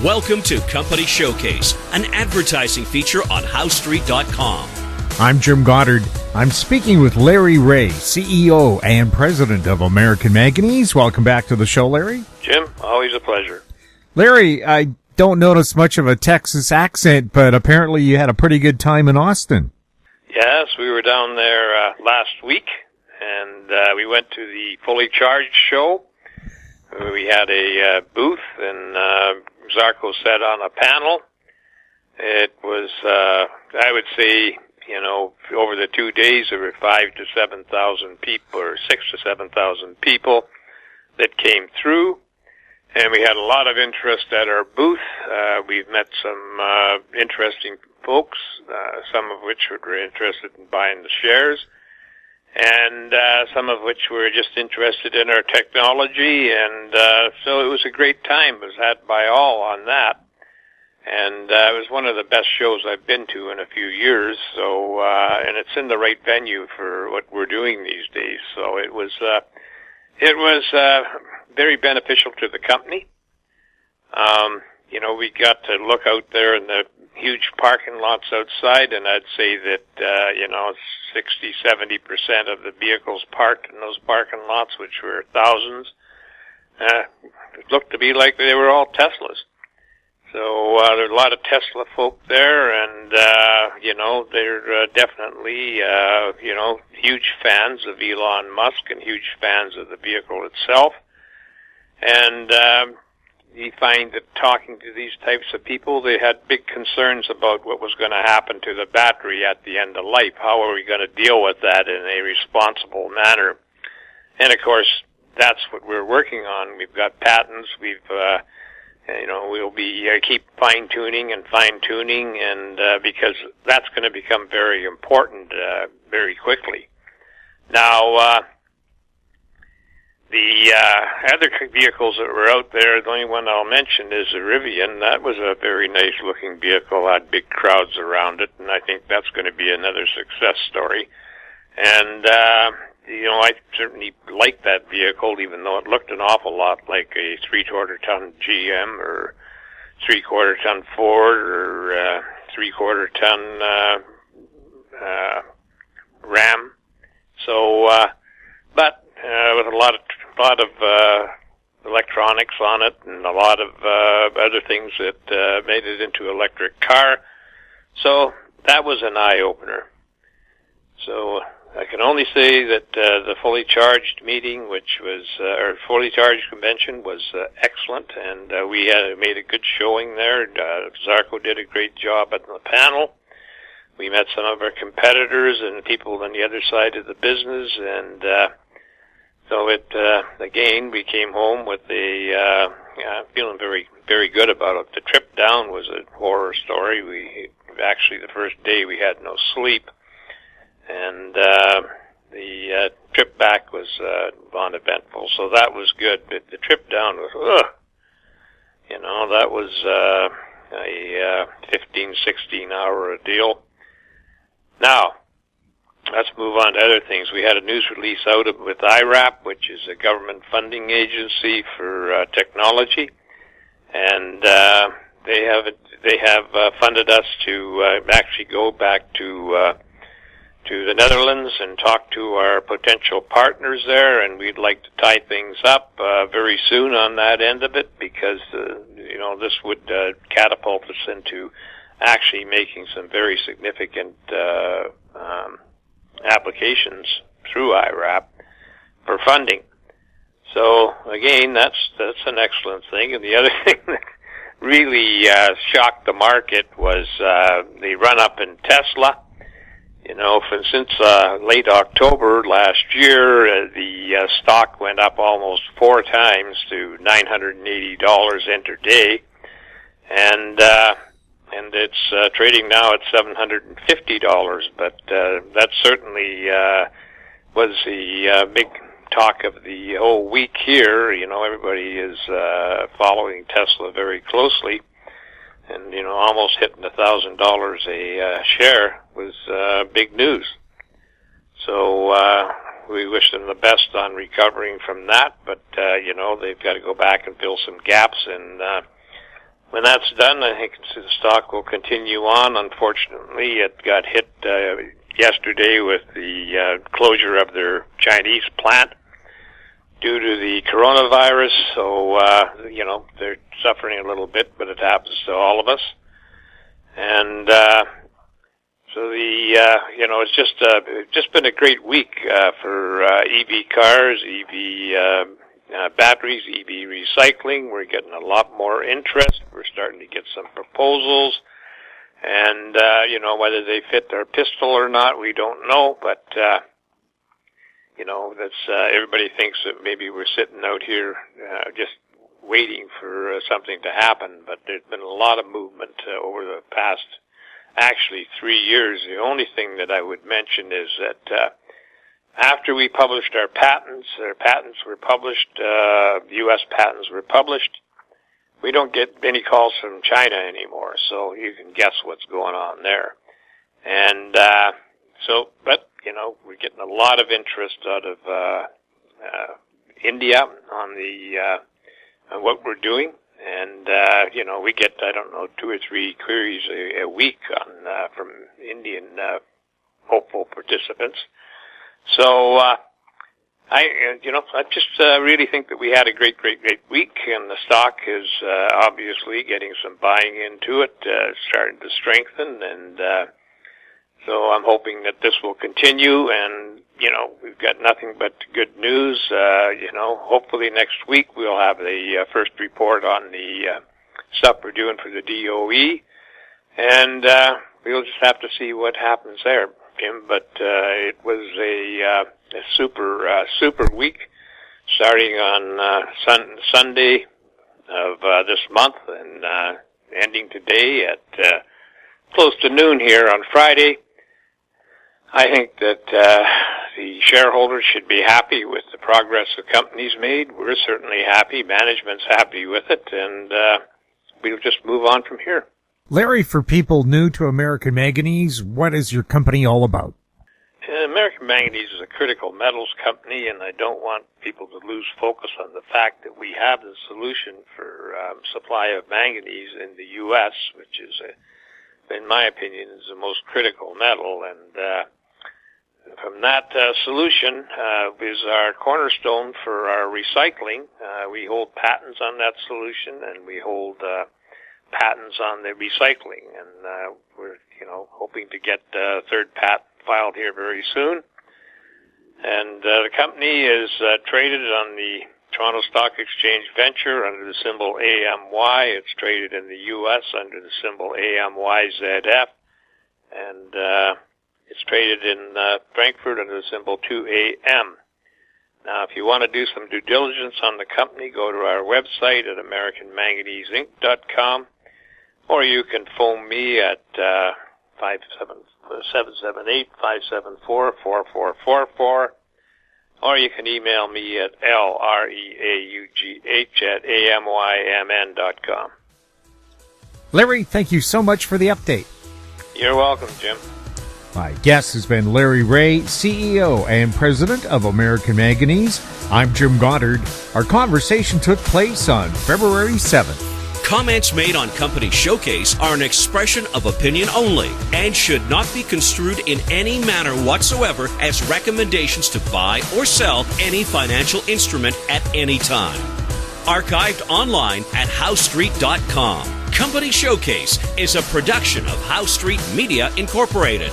Welcome to Company Showcase, an advertising feature on HowStreet.com. I'm Jim Goddard. I'm speaking with Larry Reaugh, CEO and President of American Manganese. Welcome back to the show, Larry. Jim, always a pleasure. Larry, I don't notice much of a Texas accent, but apparently you had a pretty good time in Austin. Yes, we were down there last week, and we went to the Fully Charged show. We had a booth, and Zarko sat on a panel. It was, I would say, over the 2 days, there were 5,000 to 7,000 people, or 6,000 to 7,000 people that came through, and we had a lot of interest at our booth. We've met some interesting folks, some of which were interested in buying the shares, and some of which were just interested in our technology, and so it was a great time. It was had by all on that, and it was one of the best shows I've been to in a few years, so and it's in the right venue for what we're doing these days, so it was very beneficial to the company. We got to look out there in the huge parking lots outside, and I'd say that 60-70% of the vehicles parked in those parking lots, which were thousands, it looked to be like they were all Teslas. So there's a lot of Tesla folk there, and they're definitely huge fans of Elon Musk and huge fans of the vehicle itself. And you find that talking to these types of people, they had big concerns about what was going to happen to the battery at the end of life. How are we going to deal with that in a responsible manner? And of course, that's what we're working on. We've got patents. We'll be keep fine-tuning, and because that's going to become very important very quickly. Now, the other vehicles that were out there, the only one I'll mention is the Rivian. That was a very nice-looking vehicle, had big crowds around it, and I think that's going to be another success story. And, I certainly liked that vehicle, even though it looked an awful lot like a 3/4-ton GM or 3/4-ton Ford or 3/4-ton Ram. So, but with a lot of electronics on it and a lot of other things that made it into an electric car. So that was an eye-opener. So I can only say that the Fully Charged meeting, which was our Fully Charged convention, was excellent, and we had made a good showing there. Zarko did a great job at the panel. We met some of our competitors and people on the other side of the business, and so again, we came home with feeling very, very good about it. The trip down was a horror story. Actually, the first day we had no sleep, and the trip back was uneventful. So that was good. But the trip down was, that was a 15, 16-hour deal. Now, let's move on to other things. We had a news release out with IRAP, which is a government funding agency for technology, and they have funded us to actually go back to the Netherlands and talk to our potential partners there, and we'd like to tie things up very soon on that end of it, because this would catapult us into actually making some very significant applications through IRAP for funding. So again, that's an excellent thing. And the other thing that really shocked the market was the run-up in Tesla. Since late October last year, the stock went up almost 4 times to $980 intraday, and it's trading now at $750. But that certainly was the big talk of the whole week here. Everybody is following Tesla very closely, and almost hitting $1,000 a share was big news. So we wish them the best on recovering from that, but they've got to go back and fill some gaps in when that's done, I think the stock will continue on. Unfortunately, it got hit yesterday with the closure of their Chinese plant due to the coronavirus. So, they're suffering a little bit, but it happens to all of us. And it's just been a great week for EV cars, EV batteries, EV recycling. We're getting a lot more interest. We're starting to get some proposals. And, whether they fit our pistol or not, we don't know. But, everybody thinks that maybe we're sitting out here just waiting for something to happen. But there's been a lot of movement over the past, actually, 3 years. The only thing that I would mention is that after we published our patents were published, U.S. patents were published, we don't get any calls from China anymore, so you can guess what's going on there. And we're getting a lot of interest out of India on what we're doing. And, we get, 2 or 3 queries a week from Indian hopeful participants. So, I just really think that we had a great week, and the stock is obviously getting some buying into it, starting to strengthen, and so I'm hoping that this will continue, and, we've got nothing but good news. Hopefully next week we'll have the first report on the stuff we're doing for the DOE, and we'll just have to see what happens there, Jim. But it was a super week, starting on Sunday of this month and ending today at close to noon here on Friday. I think that the shareholders should be happy with the progress the company's made. We're certainly happy. Management's happy with it, and we'll just move on from here. Larry, for people new to American Manganese, what is your company all about? American Manganese is a critical metals company, and I don't want people to lose focus on the fact that we have the solution for supply of manganese in the U.S., which is, in my opinion, is the most critical metal. And from that solution is our cornerstone for our recycling. We hold patents on that solution, and we hold patents on the recycling, and we're hoping to get a third patent filed here very soon. And the company is traded on the Toronto Stock Exchange Venture under the symbol AMY. It's traded in the U.S. under the symbol AMYZF, and it's traded in Frankfurt under the symbol 2AM. Now, if you want to do some due diligence on the company, go to our website at AmericanManganeseInc.com, or you can phone me at 778-574-4444, or you can email me at LREAUGH@AMYMN.com. Larry, thank you so much for the update. You're welcome, Jim. My guest has been Larry Reaugh, CEO and President of American Manganese. I'm Jim Goddard. Our conversation took place on February 7th. Comments made on Company Showcase are an expression of opinion only and should not be construed in any manner whatsoever as recommendations to buy or sell any financial instrument at any time. Archived online at HowStreet.com. Company Showcase is a production of How Street Media Incorporated.